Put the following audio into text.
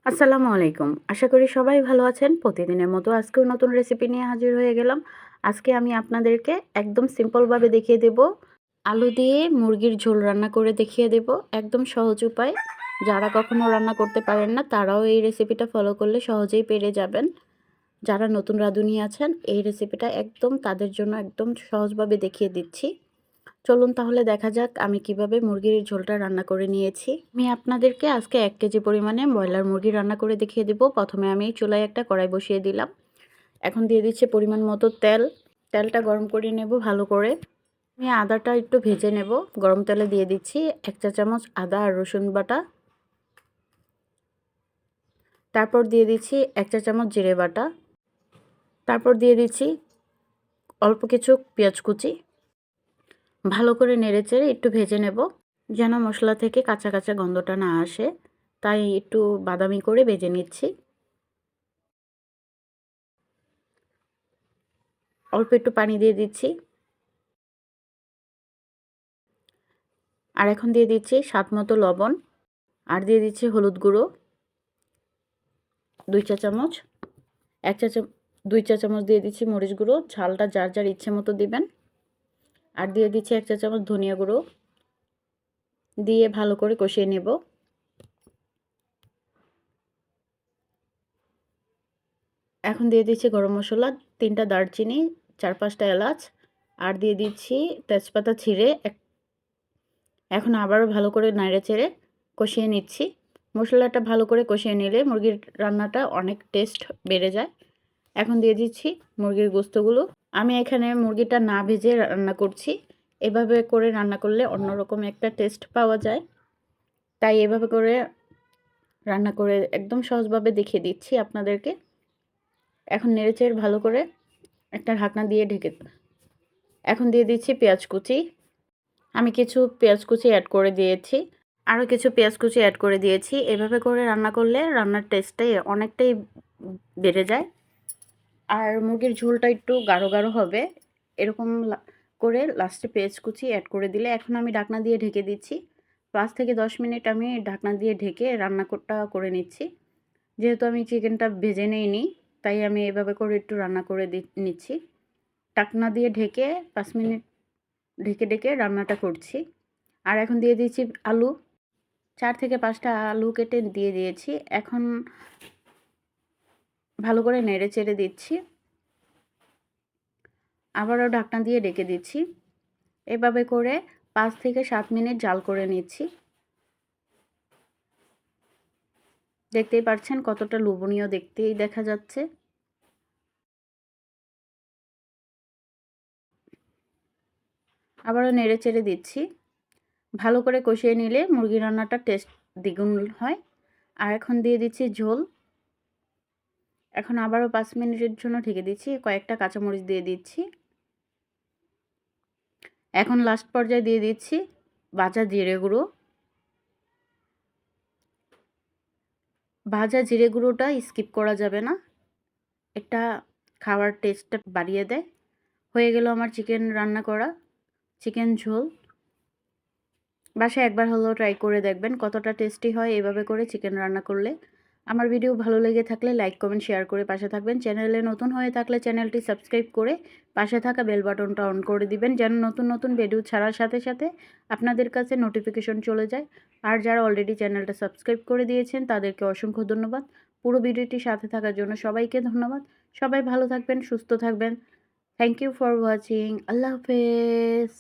আসসালামু আলাইকুম। আশা করি সবাই ভালো আছেন। প্রতিদিনের মতো আজকেও নতুন রেসিপি নিয়ে হাজির হয়ে গেলাম। আজকে আমি আপনাদেরকে একদম সিম্পলভাবে দেখিয়ে দেব, আলু দিয়ে মুরগির ঝোল রান্না করে দেখিয়ে দেব। একদম সহজ উপায়। যারা কখনো রান্না করতে পারেন না তারাও এই রেসিপিটা ফলো করলে সহজেই পেরে যাবেন। যারা নতুন রাঁধুনি আছেন এই রেসিপিটা একদম তাদের জন্য একদম সহজভাবে দেখিয়ে দিচ্ছি। চলুন তাহলে দেখা যাক আমি কিভাবে মুরগির ঝোলটা রান্না করে নিয়েছি। আমি আপনাদেরকে আজকে 1 কেজি পরিমাণে ব্রয়লার মুরগি রান্না করে দেখিয়ে দেব। প্রথমে আমি চুলায় একটা কড়াই বসিয়ে দিলাম। এখন দিয়ে দিচ্ছি পরিমাণ মতো তেল। তেলটা গরম করে নেব ভালো করে। আমি আদাটা একটু ভেজে নেব। গরম তেলে দিয়ে দিচ্ছি 1 চা চামচ আদা আর রসুন বাটা। তারপর দিয়ে দিচ্ছি 1 চা চামচ জিরে বাটা। তারপর দিয়ে দিচ্ছি অল্প কিছু পেঁয়াজ কুচি। ভালো করে নেড়েচেড়ে একটু ভেজে নেব, যেন মশলা থেকে কাঁচা কাঁচা গন্ধটা না আসে। তাই একটু বাদামি করে ভেজে নিচ্ছি। অল্প একটু পানি দিয়ে দিচ্ছি। আর এখন দিয়ে দিচ্ছি স্বাদ মতো লবণ। আর দিয়ে দিচ্ছি হলুদ গুঁড়ো 2 চা চামচ। 2 চা চামচ দিয়ে দিচ্ছি মরিচ গুঁড়ো। ঝালটা যার যার ইচ্ছে মতো দিবেন। আর দিয়ে দিচ্ছি 1 চা চামচ ধনিয়া গুঁড়ো। দিয়ে ভালো করে কষিয়ে নেব। এখন দিয়ে দিচ্ছি গরম মশলা 3টা দারচিনি, 4-5টা এলাচ। আর দিয়ে দিচ্ছি তেজপাতা ছিঁড়ে। এখন আবারও ভালো করে নেড়েচেড়ে কষিয়ে নিচ্ছি। মশলাটা ভালো করে কষিয়ে নিলে মুরগির রান্নাটা অনেক টেস্ট বেড়ে যায়। এখন দিয়ে দিচ্ছি মুরগির গোস্তগুলো। আমি এখানে মুরগিটা না ভেজে রান্না করছি। এভাবে করে রান্না করলে অন্যরকম একটা টেস্ট পাওয়া যায়। তাই এভাবে করে রান্না করে একদম সহজভাবে দেখিয়ে দিচ্ছি আপনাদেরকে। এখন নেড়েচেড়ে ভালো করে একটা ঢাকনা দিয়ে ঢেকে। এখন দিয়ে দিচ্ছি পেঁয়াজ কুচি। আমি কিছু পেঁয়াজ কুচি অ্যাড করে দিয়েছি। আরও কিছু পেঁয়াজ কুচি অ্যাড করে দিয়েছি। এভাবে করে রান্না করলে রান্নার টেস্টটাই অনেকটাই বেড়ে যায়। আর মুরগির ঝোলটা একটু গাঢ় গাঢ় হবে। এরকম করে লাস্টে পেঁয়াজ কুচি অ্যাড করে দিলে এখন আমি ঢাকনা দিয়ে ঢেকে দিচ্ছি। 5 থেকে 10 মিনিট আমি ঢাকনা দিয়ে ঢেকে রান্নাটা করে নিচ্ছি। যেহেতু আমি চিকেনটা ভেজে নেইনি, তাই আমি এভাবে করে একটু রান্না করে নিচ্ছি। ঢাকনা দিয়ে ঢেকে 5 মিনিট ঢেকে ঢেকে রান্নাটা করছি। আর এখন দিয়ে দিচ্ছি আলু। 4 থেকে 5টা আলু কেটে দিয়ে দিয়েছি। এখন ভালো করে নেড়ে চেড়ে দিচ্ছি। আবারও ঢাকনা দিয়ে ঢেকে দিচ্ছি। এভাবে করে 5 থেকে 7 মিনিট জাল করে নিচ্ছি। দেখতেই পাচ্ছেন কতটা লোভনীয় দেখতেই দেখা যাচ্ছে। আবারও নেড়ে চেড়ে দিচ্ছি। ভালো করে কষিয়ে নিলে মুরগি রান্নাটা টেস্ট দ্বিগুণ হয়। আর এখন দিয়ে দিচ্ছি ঝোল। এখন আবারও 5 মিনিটের জন্য ঢেকে দিচ্ছি। কয়েকটা কাঁচামরিচ দিয়ে দিচ্ছি। এখন লাস্ট পর্যায়ে দিয়ে দিচ্ছি ভাজা জিরে গুঁড়ো। ভাজা জিরে গুঁড়োটা স্কিপ করা যাবে না। এটা খাওয়ার টেস্টটা বাড়িয়ে দেয়। হয়ে গেল আমার চিকেন রান্না করা, চিকেন ঝোল। বাসায় একবার হলেও ট্রাই করে দেখবেন কতটা টেস্টি হয় এভাবে করে চিকেন রান্না করলে। আমার ভিডিও ভালো লেগে থাকলে লাইক, কমেন্ট, শেয়ার করে পাশে থাকবেন। চ্যানেলে নতুন হয়ে থাকলে চ্যানেলটি সাবস্ক্রাইব করে পাশে থাকা বেল বাটনটা অন করে দিবেন, যেন নতুন নতুন ভিডিও ছাড়ার সাথে সাথে আপনাদের কাছে নোটিফিকেশন চলে যায়। আর যারা অলরেডি চ্যানেলটা সাবস্ক্রাইব করে দিয়েছেন তাদেরকে অসংখ্য ধন্যবাদ। পুরো ভিডিওটি সাথে থাকার জন্য সবাইকে ধন্যবাদ। সবাই ভালো থাকবেন, সুস্থ থাকবেন। Thank you for watching. আল্লাহ হাফেজ।